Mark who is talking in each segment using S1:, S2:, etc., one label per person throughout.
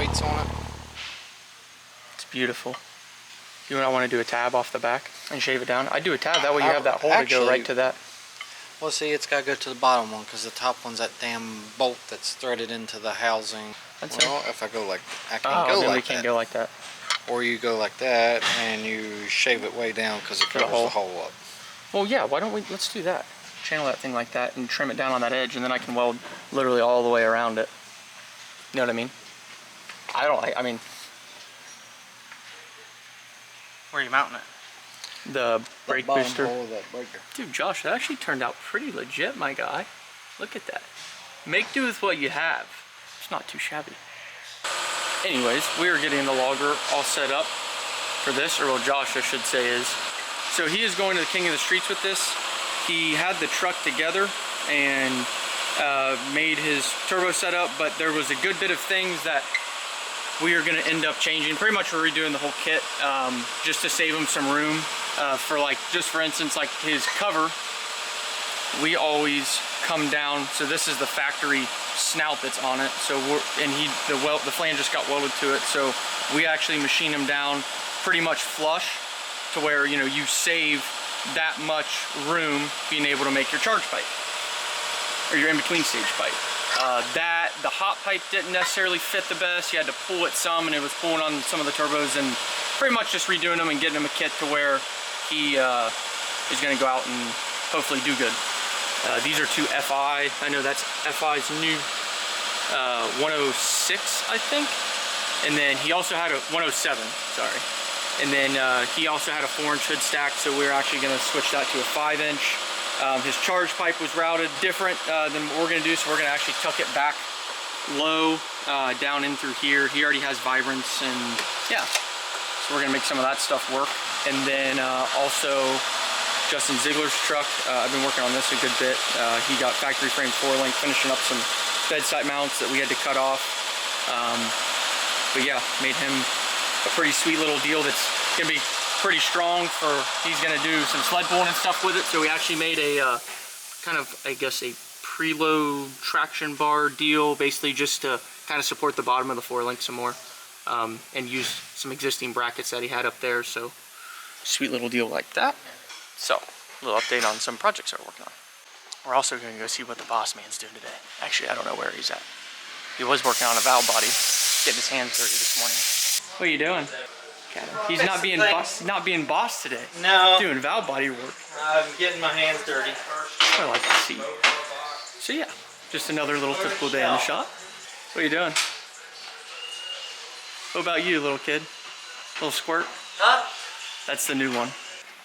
S1: lights on it.
S2: It's beautiful. You don't want to do a tab off the back and shave it down? I'd do a tab, that way you have that hole to go right to that.
S1: Well, see, it's got to go to the bottom one because the top one's that damn bolt that's threaded into the housing. Well, if I go like, I can go like that.
S2: We can't go like that.
S1: Or you go like that and you shave it way down because it covers the hole up.
S2: Well, yeah, why don't we, let's do that. Channel that thing like that and trim it down on that edge, and then I can weld literally all the way around it. You know what I mean? I mean...
S1: Where are you mounting it?
S2: The brake booster.
S1: Hole of that breaker.
S2: Dude, Josh, that actually turned out pretty legit, my guy. Look at that. Make do with what you have. It's not too shabby. Anyways, we are getting the logger all set up for this, or well, Josh, I should say, is. So he is going to the King of the Streets with this. He had the truck together and made his turbo setup, but there was a good bit of things that we are going to end up changing. Pretty much we're redoing the whole kit just to save him some room. For like, just for instance, like his cover, we always come down. So this is the factory snout that's on it. So the flange just got welded to it. So we actually machine them down pretty much flush to where, you know, you save that much room being able to make your charge pipe or your in-between stage pipe. The hot pipe didn't necessarily fit the best. You had to pull it some, and it was pulling on some of the turbos, and pretty much just redoing them and getting him a kit to where he is going to go out and hopefully do good. These are two FI. I know that's FI's new 106, I think. And then he also had a 107, sorry. And then he also had a 4-inch hood stack, so we're actually going to switch that to a 5-inch. His charge pipe was routed different than what we're going to do, so we're going to actually tuck it back low down in through here. He already has vibrance, and yeah, so we're going to make some of that stuff work. And then also Justin Ziegler's truck, I've been working on this a good bit. He got factory frame 4-link, finishing up some bedside mounts that we had to cut off. But yeah, made him a pretty sweet little deal that's going to be pretty strong for, he's going to do some sled pulling and stuff with it. So we actually made a kind of, I guess, a preload traction bar deal, basically just to kind of support the bottom of the 4-link some more, and use some existing brackets that he had up there. So sweet little deal like that. So a little update on some projects that we're working on. We're also going to go see what the boss man's doing today. Actually, I don't know where he's at. He was working on a valve body, getting his hands dirty this morning. What are you doing? He's not being boss today.
S1: No.
S2: Doing valve body work.
S1: I'm getting my hands dirty.
S2: I like to see. So yeah, just another little typical day in the shop. What are you doing? What about you, little kid? Little squirt?
S1: Huh?
S2: That's the new one.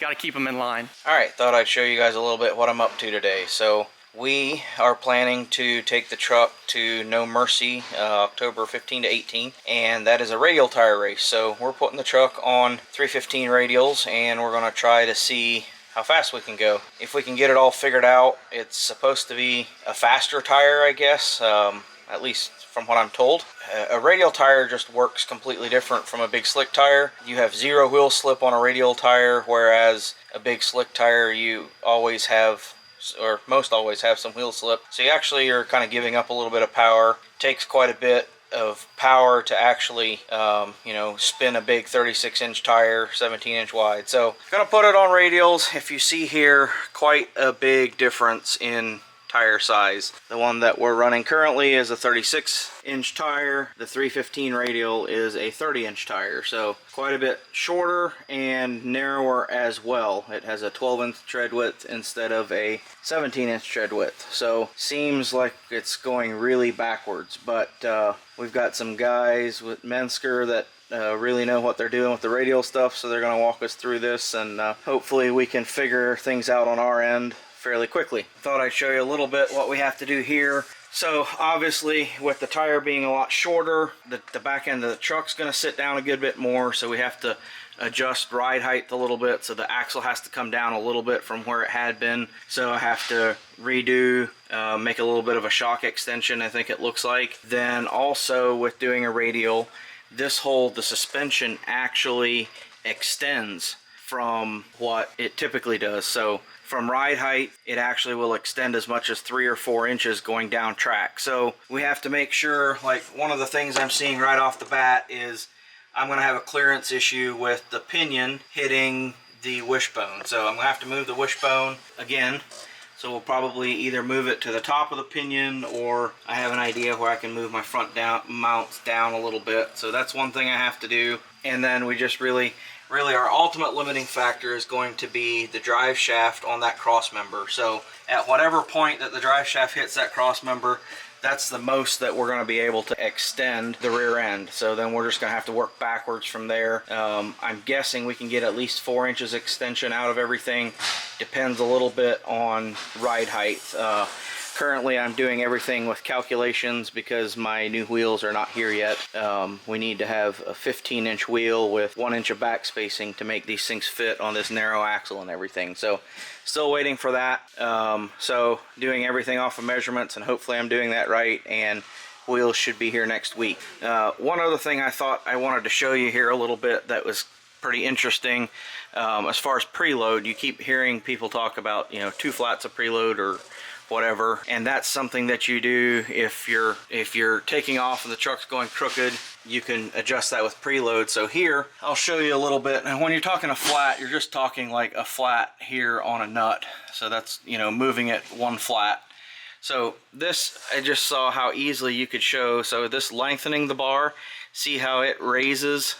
S2: Got to keep them in line.
S1: Alright, thought I'd show you guys a little bit what I'm up to today. So we are planning to take the truck to No Mercy October 15 to 18, and that is a radial tire race. So we're putting the truck on 315 radials, and we're going to try to see how fast we can go. If we can get it all figured out, it's supposed to be a faster tire, I guess, at least from what I'm told. A radial tire just works completely different from a big slick tire. You have 0 wheel slip on a radial tire, whereas a big slick tire you always have, or most always have, some wheel slip. So you actually are kind of giving up a little bit of power. Takes quite a bit of power to actually you know, spin a big 36-inch tire, 17-inch wide. So gonna put it on radials. If you see here, quite a big difference in tire size. The one that we're running currently is a 36-inch tire. The 315 radial is a 30-inch tire, so quite a bit shorter and narrower as well. It has a 12-inch tread width instead of a 17-inch tread width, so seems like it's going really backwards. But we've got some guys with Mensker that really know what they're doing with the radial stuff, so they're going to walk us through this, and hopefully we can figure things out on our end fairly quickly. Thought I'd show you a little bit what we have to do here. So obviously with the tire being a lot shorter, the back end of the truck's going to sit down a good bit more, so we have to adjust ride height a little bit, so the axle has to come down a little bit from where it had been. So I have to redo, make a little bit of a shock extension, I think it looks like. Then also with doing a radial, the suspension actually extends from what it typically does. So from ride height, it actually will extend as much as 3 or 4 inches going down track. So we have to make sure, like one of the things I'm seeing right off the bat is I'm going to have a clearance issue with the pinion hitting the wishbone. So I'm going to have to move the wishbone again. So we'll probably either move it to the top of the pinion, or I have an idea where I can move my front mounts down a little bit. So that's one thing I have to do. And then we just really our ultimate limiting factor is going to be the drive shaft on that cross member. So at whatever point that the drive shaft hits that cross member, that's the most that we're going to be able to extend the rear end. So then we're just going to have to work backwards from there. I'm guessing we can get at least 4 inches extension out of everything. Depends a little bit on ride height. Currently I'm doing everything with calculations because my new wheels are not here yet. We need to have a 15-inch wheel with 1 inch of back spacing to make these things fit on this narrow axle and everything. So still waiting for that. So doing everything off of measurements, and hopefully I'm doing that right, and wheels should be here next week. One other thing I thought I wanted to show you here a little bit that was pretty interesting. As far as preload, you keep hearing people talk about, 2 flats of preload or whatever, and that's something that you do if you're taking off and the truck's going crooked. You can adjust that with preload. So here I'll show you a little bit. And when you're talking a flat, you're just talking like a flat here on a nut. So that's, moving it 1 flat. So this, I just saw how easily you could show. So this lengthening the bar, see how it raises,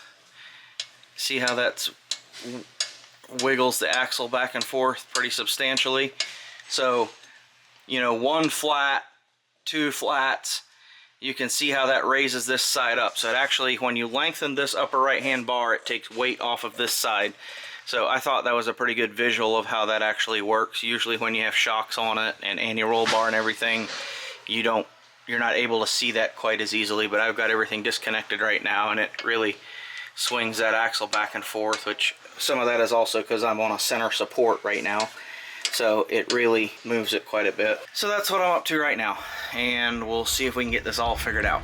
S1: see how that's wiggles the axle back and forth pretty substantially. So 1 flat, 2 flats, you can see how that raises this side up. So it actually, when you lengthen this upper right hand bar, it takes weight off of this side. So I thought that was a pretty good visual of how that actually works. Usually when you have shocks on it and anti-roll bar and everything, you're not able to see that quite as easily, but I've got everything disconnected right now, and it really swings that axle back and forth, which some of that is also because I'm on a center support right now. So it really moves it quite a bit. So that's what I'm up to right now, and we'll see if we can get this all figured out.